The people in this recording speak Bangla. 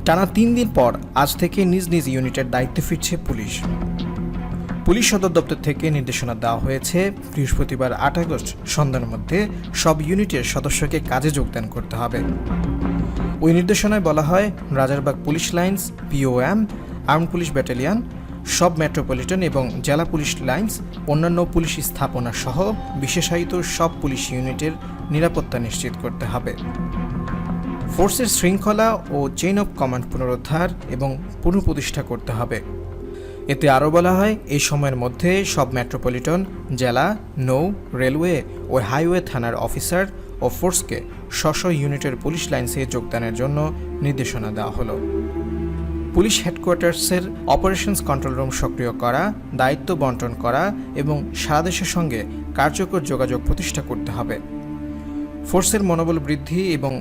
টানা 3 দিন পর আজ থেকে নিজ নিজ ইউনিটের দায়িত্বে ফিরছে পুলিশ। পুলিশ সদর দপ্তর থেকে নির্দেশনা দেওয়া হয়েছে বৃহস্পতিবার 8 আগস্ট সন্ধ্যার মধ্যে সব ইউনিটের সদস্যকে কাজে যোগদান করতে হবে। ওই নির্দেশনায় বলা হয়, Rajarbagh police lines, POM, armed police battalion, সব মেট্রোপলিটন এবং জেলা পুলিশ লাইন্স, অন্যান্য পুলিশ স্থাপনা সহ বিশেষায়িত সব পুলিশ ইউনিটের নিরাপত্তা নিশ্চিত করতে হবে। ফোর্সের শৃঙ্খলা ও চেইন অফ কমান্ড পুনরুদ্ধার এবং পুনঃপ্রতিষ্ঠা করতে হবে। এতে আরও বলা হয়, এই সময়ের মধ্যে সব মেট্রোপলিটন, জেলা, নৌ, রেলওয়ে ও হাইওয়ে থানার অফিসার ও ফোর্সকে স্ব ইউনিটের পুলিশ লাইন্সে যোগদানের জন্য নির্দেশনা দেওয়া হলো। পুলিশ হেডকোয়ার্টার্সের অপারেশনস কন্ট্রোল রুম সক্রিয় করা, দায়িত্ব বন্টন করা এবং সারা দেশের সঙ্গে কার্যকর যোগাযোগ প্রতিষ্ঠা করতে হবে। ফোর্সের মনোবল বৃদ্ধি এবং